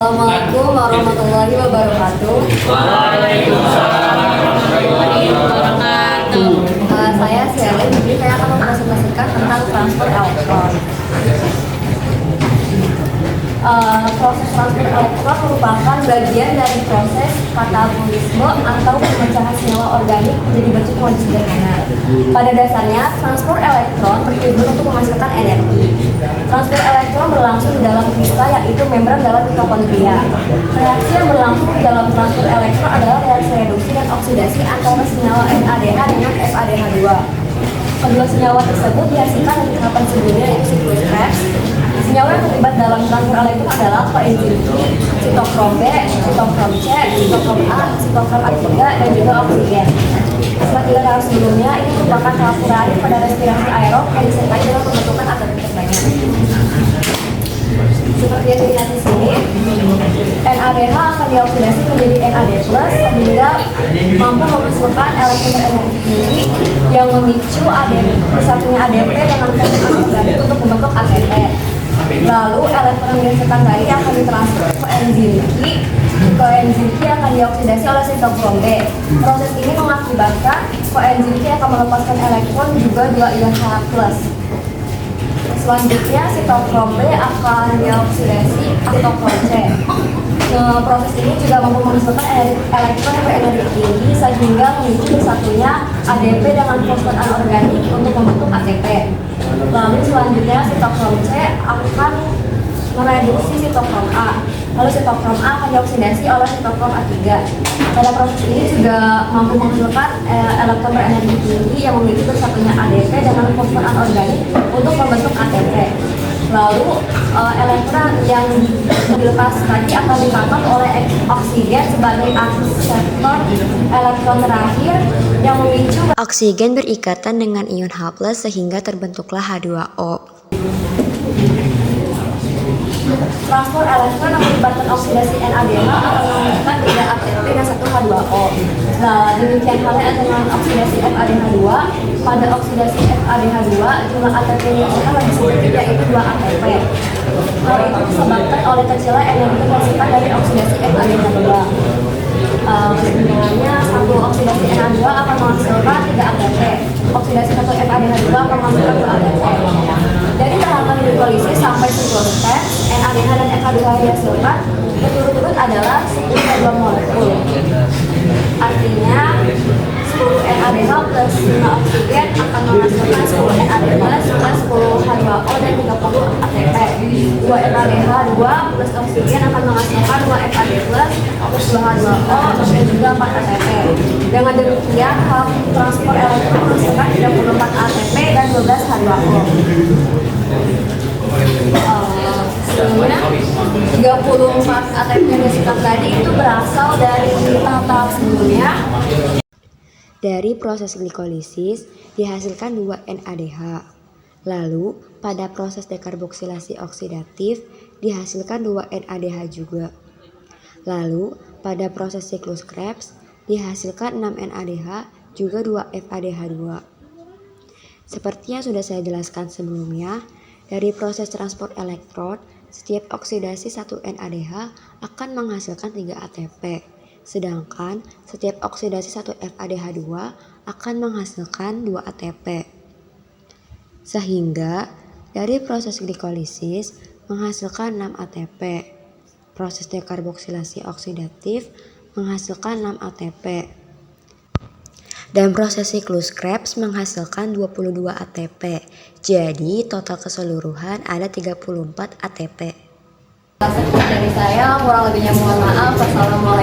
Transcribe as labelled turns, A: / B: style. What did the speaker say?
A: Assalamualaikum warahmatullahi wabarakatuh.
B: Waalaikumsalam warahmatullahi wabarakatuh.
A: Saya Shelly, jadi saya akan mempresentasikan tentang transfer elektron. Proses transfer elektron merupakan bagian dari proses katabolisme atau pemecahan senyawa organik menjadi bentuk yang sederhana. Pada dasarnya, transfer elektron bertujuan untuk menghasilkan energi. Transfer elektron berlangsung di dalam kristal, yaitu membran dalam mitokondria. Reaksi yang berlangsung di dalam transfer elektron adalah reaksi reduksi dan oksidasi antara senyawa NADH dengan FADH2. Kedua senyawa tersebut dihasilkan dari tahapan sebelumnya, yaitu siklus Krebs. Senyawa yang terlibat dalam transfer elektron adalah koenzim Q, sitokrom B, sitokrom C, sitokrom A, sitokrom A3, dan juga oksigen. Setelah tiga tahap sebelumnya, ini merupakan tahap terakhir pada respirasi aerob yang disertai dengan pembentukan atom terbanyak. Seperti yang dilihat di sini, NADH akan dioksidasi menjadi NAD+, sehingga mampu menghasilkan elektron berenergi tinggi yang memicu bersatunya ADP dengan pembentukan organik untuk membentuk ATP. Lalu elektron yang dihasilkan tadi akan ditransfer ke koenzim Q. Koenzim Q akan dioksidasi oleh sitokrom B. Proses ini mengakibatkan koenzim Q akan melepaskan elektron juga 2 ion H+. Selanjutnya sitokrom B akan dioksidasi sitokrom C. Proses ini juga mampu menghasilkan elektron yang berenergi tinggi sehingga memicu bersatunya ADP dengan fosfat anorganik untuk membentuk ATP. Lalu selanjutnya sitokrom C akan mereduksi sitokrom A. Lalu sitokrom A akan dioksidasi oleh sitokrom A3. Pada proses ini juga mampu menghasilkan elektron berenergi tinggi yang memicu bersatunya ADP dengan fosfat anorganik untuk membentuk ATP. Lalu elektron yang dilepas tadi akan ditangkap oleh oksigen sebagai akseptor elektron terakhir yang memicu
C: oksigen berikatan dengan ion H+ sehingga terbentuklah H2O.
A: Transfer elektron yang melibatkan oksidasi NADH akan menghasilkan 3 ATP dan 1 H2O. Nah, demikian halnya dengan oksidasi FADH2. Pada oksidasi FADH2, jumlah ATP yang dihasilkan lebih sedikit, yaitu 2 ATP. Hal itu disebabkan oleh kecilnya energi terhasilkan dari oksidasi FADH2. Kesimpulannya, satu oksidasi NA2 akan menghasilkan 3 ATP. Oksidasi satu FADH2 akan menghasilkan 2 ATP. Dari tahapan glikolisis sampai siklus Krebs, NADH dan FADH yang dihasilkan berturut-turut adalah 10 H2 molekul. Artinya 10 NADH plus 5 oksigen akan menghasilkan 10 NAD plus 10 H2O dan 30 ATP. 2 NADH2 plus oksigen akan menghasilkan 2 FAD plus 2 H2O dan juga 4 ATP. Dengan demikian, tahap transfer elektron menghasilkan 34 ATP dan 12 H2O. Sebenarnya 34 ATP yang dihasilkan tadi itu berasal dari tahap-tahap sebelumnya.
C: Dari proses glikolisis dihasilkan 2 NADH. Lalu pada proses dekarboksilasi oksidatif dihasilkan 2 NADH juga. Lalu pada proses siklus Krebs dihasilkan 6 NADH juga 2 FADH2. Seperti yang sudah saya jelaskan sebelumnya, dari proses transport elektron, setiap oksidasi 1 NADH akan menghasilkan 3 ATP. Sedangkan setiap oksidasi 1 FADH2 akan menghasilkan 2 ATP. Sehingga dari proses glikolisis menghasilkan 6 ATP. Proses dekarboksilasi oksidatif menghasilkan 6 ATP. Dan proses siklus Krebs menghasilkan 22 ATP. Jadi total keseluruhan ada 34 ATP.
A: Sekian dari saya, kurang lebihnya mohon maaf. Wassalamualaikum.